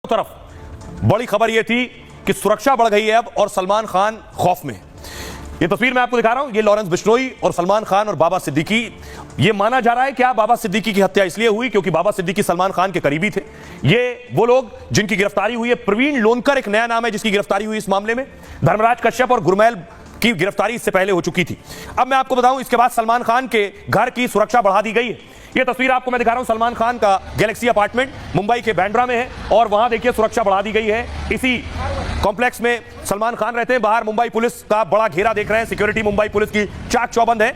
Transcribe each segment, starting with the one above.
तरफ बड़ी खबर यह थी कि सुरक्षा बढ़ गई है अब और सलमान खान खौफ में। ये तस्वीर मैं आपको दिखा रहा हूं, ये लॉरेंस बिश्नोई और सलमान खान और बाबा सिद्दीकी। ये माना जा रहा है कि बाबा सिद्दीकी की हत्या इसलिए हुई क्योंकि बाबा सिद्दीकी सलमान खान के करीबी थे। ये वो लोग जिनकी गिरफ्तारी हुई है। प्रवीण लोनकर एक नया नाम है जिसकी गिरफ्तारी हुई इस मामले में। धर्मराज कश्यप और गुरमैल की गिरफ्तारी इससे पहले हो चुकी थी। अब मैं आपको बताऊं, इसके बाद सलमान खान के घर की सुरक्षा बढ़ा दी गई है। ये तस्वीर आपको मैं दिखा रहा हूं, सलमान खान का गैलेक्सी अपार्टमेंट मुंबई के बांद्रा में है और वहां देखिए सुरक्षा बढ़ा दी गई है। इसी कॉम्प्लेक्स में सलमान खान रहते हैं। बाहर मुंबई पुलिस का बड़ा घेरा देख रहे हैं, सिक्योरिटी मुंबई पुलिस की चाक चौबंद है।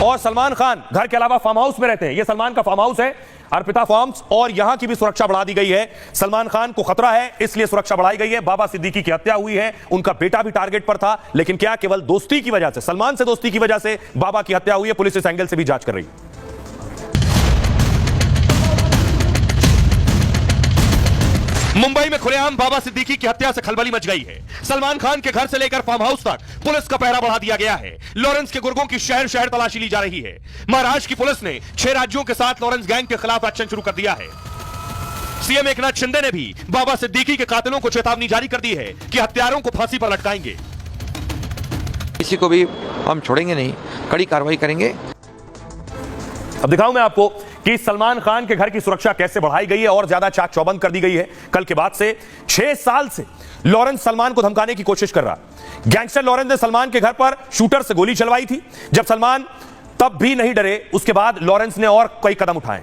और सलमान खान घर के अलावा फार्म हाउस में रहते हैं। ये सलमान का फार्म हाउस है, अर्पिता फार्म्स, और यहां की भी सुरक्षा बढ़ा दी गई है। सलमान खान को खतरा है इसलिए सुरक्षा बढ़ाई गई है। बाबा सिद्दीकी की हत्या हुई है, उनका बेटा भी टारगेट पर था, लेकिन क्या केवल दोस्ती की वजह से, सलमान से दोस्ती की वजह से बाबा की हत्या हुई है? पुलिस इस एंगल से भी जांच कर रही है। मुंबई में खुलेआम बाबा सिद्दीकी की हत्या से खलबली मच गई है। सलमान खान के घर से लेकर फार्म हाउस तक पुलिस का पहरा बढ़ा दिया गया है। लॉरेंस के गुर्गों की शहर शहर तलाशी ली जा रही है। महाराष्ट्र की पुलिस ने 6 राज्यों के साथ लॉरेंस गैंग के खिलाफ एक्शन शुरू कर दिया है। सीएम एकनाथ शिंदे ने भी बाबा सिद्दीकी के कातिलों को चेतावनी जारी कर दी है कि हत्यारों को फांसी पर लटकाएंगे। किसी को भी हम छोड़ेंगे नहीं, कड़ी कार्रवाई करेंगे। अब दिखाऊं मैं आपको कि सलमान खान के घर की सुरक्षा कैसे बढ़ाई गई है और ज्यादा चाक चौबंद कर दी गई है। कल के बाद से 6 साल से लॉरेंस सलमान को धमकाने की कोशिश कर रहा। गैंगस्टर लॉरेंस ने सलमान के घर पर शूटर से गोली चलवाई थी। जब सलमान तब भी नहीं डरे, उसके बाद लॉरेंस ने और कई कदम उठाए,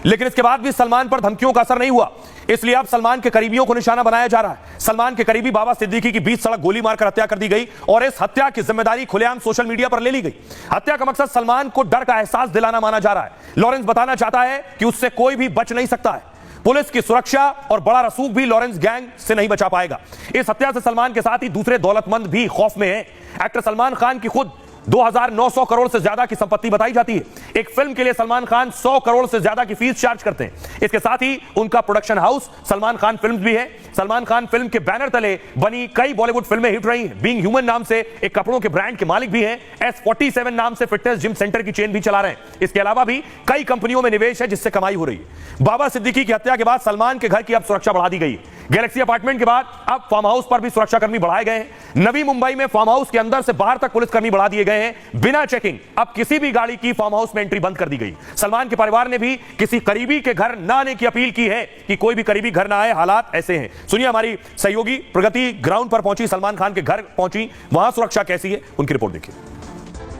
लेकिन इसके बाद भी सलमान पर धमकियों का असर नहीं हुआ। इसलिए अब सलमान के करीबियों को निशाना बनाया जा रहा है। सलमान के करीबी बाबा सिद्दीकी की बीच सड़क गोली मारकर हत्या कर दी गई और इस हत्या की जिम्मेदारी खुलेआम सोशल मीडिया पर ले ली गई। हत्या का मकसद सलमान को डर का एहसास दिलाना माना जा रहा है। लॉरेंस बताना चाहता है कि उससे कोई भी बच नहीं सकता है। पुलिस की सुरक्षा और बड़ा रसूख भी लॉरेंस गैंग से नहीं बचा पाएगा। इस हत्या से सलमान के साथ ही दूसरे दौलतमंद भी खौफ में हैं। एक्टर सलमान खान की खुद 2900 करोड़ से ज्यादा की संपत्ति बताई जाती है। एक फिल्म के लिए सलमान खान 100 करोड़ से ज्यादा की फीस चार्ज करते हैं। इसके साथ ही उनका production house Salman Khan films भी है। सलमान खान फिल्म के बैनर तले बनी कई बॉलीवुड फिल्में हिट रही हैं। बीइंग ह्यूमन नाम से एक कपड़ों के ब्रांड के मालिक भी हैं। S47 नाम से फिटनेस जिम सेंटर की चेन भी चला रहे हैं। इसके अलावा भी कई कंपनियों में निवेश है जिससे कमाई हो रही है। बाबा सिद्दीकी की हत्या के बाद सलमान के घर की अब सुरक्षा बढ़ा दी गई है। गैलेक्सी अपार्टमेंट के बाद अब फार्म हाउस पर भी सुरक्षाकर्मी बढ़ाए गए हैं। नवी मुंबई में फार्म हाउस के अंदर से बाहर तक पुलिसकर्मी बढ़ा दिए गए हैं। बिना चेकिंग अब किसी भी गाड़ी की फार्म हाउस में एंट्री बंद कर दी गई। सलमान के परिवार ने भी किसी करीबी के घर न आने की अपील की है कि कोई भी करीबी घर ना आए, हालात ऐसे हैं। सुनिए, हमारी सहयोगी प्रगति ग्राउंड पर पहुंची, सलमान खान के घर पहुंची, वहां सुरक्षा कैसी है उनकी रिपोर्ट देखिए।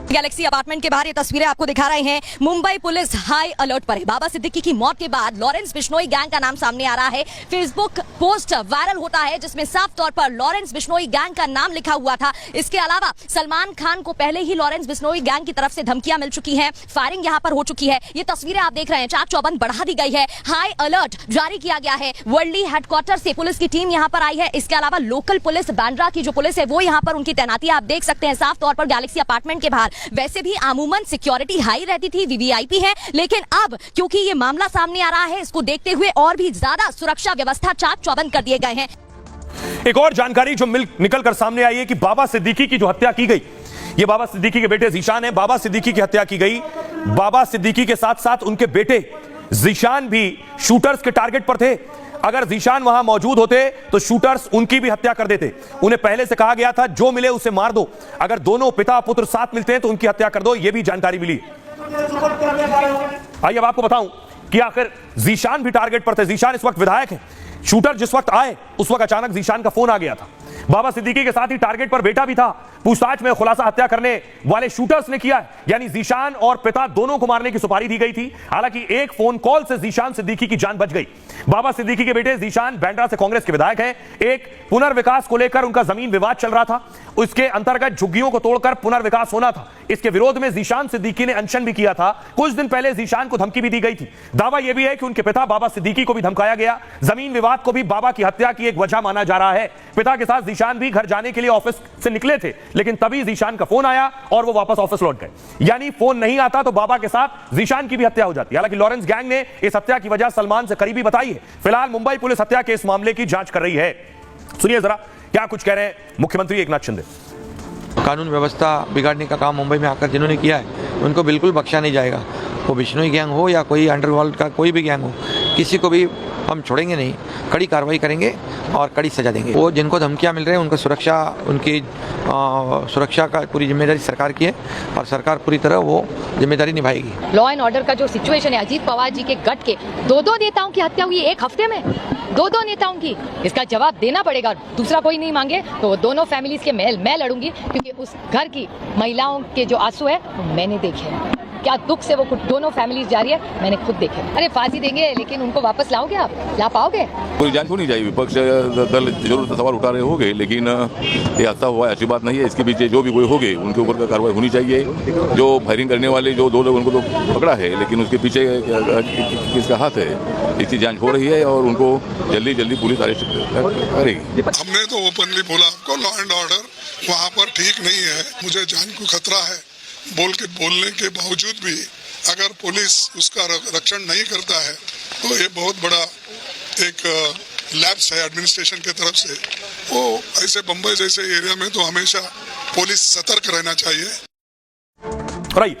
गैलेक्सी अपार्टमेंट के बाहर ये तस्वीरें आपको दिखा रहे हैं। मुंबई पुलिस हाई अलर्ट पर है। बाबा सिद्दीकी की मौत के बाद लॉरेंस बिश्नोई गैंग का नाम सामने आ रहा है। फेसबुक पोस्ट वायरल होता है जिसमें साफ तौर पर लॉरेंस बिश्नोई गैंग का नाम लिखा हुआ था। इसके अलावा सलमान खान को पहले ही लॉरेंस बिश्नोई गैंग की तरफ से धमकियां मिल चुकी हैं। फायरिंग यहां पर हो चुकी है। ये तस्वीरें आप देख रहे हैं, चाक चौबंद बढ़ा दी गई है। हाई अलर्ट जारी किया गया है। वर्ली हेडक्वार्टर से पुलिस की टीम यहां पर आई है। इसके अलावा लोकल पुलिस, बांद्रा की जो पुलिस है वो यहां पर उनकी तैनाती आप देख सकते हैं साफ तौर पर गैलेक्सी अपार्टमेंट के बाहर। वैसे भी अमूमन सिक्योरिटी हाई रहती थी, वीवीआईपी है, लेकिन अब क्योंकि ये मामला सामने आ रहा है, इसको देखते हुए और भी ज्यादा सुरक्षा व्यवस्था चाक चौबंद कर दिए गए हैं। एक और जानकारी जो निकलकर सामने आई है कि बाबा सिद्दीकी की जो हत्या की गई, ये बाबा सिद्दीकी के बेटे जीशान है। बाबा सिद्दीकी की हत्या की गई। बाबा सिद्दीकी के साथ साथ उनके बेटे जीशान भी शूटर्स के टारगेट पर थे। अगर जीशान वहां मौजूद होते तो शूटर्स उनकी भी हत्या कर देते। उन्हें पहले से कहा गया था जो मिले उसे मार दो। अगर दोनों पिता पुत्र साथ मिलते हैं तो उनकी हत्या कर दो, यह भी जानकारी मिली। आइए अब आपको बताऊं कि आखिर जीशान भी टारगेट पर थे। जीशान इस वक्त विधायक है। शूटर जिस वक्त आए उस वक्त अचानक जीशान का फोन आ गया था। बाबा सिद्दीकी के साथ ही टारगेट पर बेटा भी था। पूछताछ में खुलासा हत्या करने वाले शूटर्स ने किया है, यानी जीशान और पिता दोनों को मारने की सुपारी दी गई थी। हालांकि एक फोन कॉल से जीशान सिद्दीकी की जान बच गई। बाबा सिद्दीकी के बेटे जीशान बांद्रा से कांग्रेस के विधायक हैं। एक पुनर्विकास को लेकर उनका जमीन विवाद चल रहा था। उसके अंतर्गत झुग्गियों को तोड़कर पुनर्विकास होना था। इसके विरोध में जीशान सिद्दीकी ने अनशन भी किया था। कुछ दिन पहले जीशान को धमकी भी दी गई थी। दावा यह भी है कि उनके पिता बाबा सिद्दीकी को भी धमकाया गया। जमीन विवाद को भी बाबा की हत्या की एक वजह माना जा रहा है। पिता के साथ जीशान भी घर जाने के लिए ऑफिस से निकले थे, लेकिन तभी जीशान का फोन आया और वो वापस ऑफिस लौट गए। यानी फोन नहीं आता तो बाबा के साथ जीशान की भी हत्या हो जाती। हालांकि लॉरेंस गैंग ने इस हत्या की वजह सलमान से करीबी बताई है। फिलहाल मुंबई पुलिस हत्या के इस मामले की जांच कर रही है। सुनिए जरा क्या कुछ कह रहे हैं मुख्यमंत्री एकनाथ शिंदे। कानून व्यवस्था बिगाड़ने का काम मुंबई में आकर जिन्होंने किया है उनको बिल्कुल बख्शा नहीं जाएगा। वो बिश्नोई गैंग हो या कोई अंडरवर्ल्ड का कोई भी गैंग हो, किसी को भी हम छोड़ेंगे नहीं, कड़ी कार्रवाई करेंगे और कड़ी सजा देंगे। वो जिनको धमकियां मिल रही हैं उनका उनकी सुरक्षा का पूरी जिम्मेदारी सरकार की है और सरकार पूरी तरह वो जिम्मेदारी निभाएगी। लॉ एंड ऑर्डर का जो सिचुएशन है, अजीत पवार जी के गट के दो नेताओं की हत्या हुई एक हफ्ते में, दो नेताओं की, इसका जवाब देना पड़ेगा। दूसरा कोई नहीं मांगे तो दोनों फैमिलीज के मैं लड़ूंगी, क्योंकि उस घर की महिलाओं के जो आंसू है वो मैंने देखे हैं। क्या दुख से वो दोनों फैमिलीज जा रही है, मैंने खुद देखे। अरे फांसी देंगे लेकिन उनको वापस लाओगे आप? ला पाओगे? पूरी जांच होनी चाहिए। विपक्ष दल जरूर सवाल उठा रहे होंगे, लेकिन ये हादसा हुआ है, अच्छी बात नहीं है। इसके पीछे जो भी कोई होंगे उनके ऊपर का कार्रवाई होनी चाहिए। जो फायरिंग करने वाले जो 2 लोग उनको तो पकड़ा है, लेकिन उसके पीछे किसका हाथ है, इसकी जांच हो रही है और उनको जल्दी पुलिस अरेस्ट करेगी। हमने तो ओपनली बोला आपको लॉ एंड ऑर्डर वहाँ पर ठीक नहीं है, मुझे जान को खतरा है बोलने के बावजूद भी अगर पुलिस उसका रक्षण नहीं करता है तो ये बहुत बड़ा एक लैप्स है एडमिनिस्ट्रेशन की तरफ से। वो ऐसे बम्बई जैसे एरिया में तो हमेशा पुलिस सतर्क रहना चाहिए। राइट।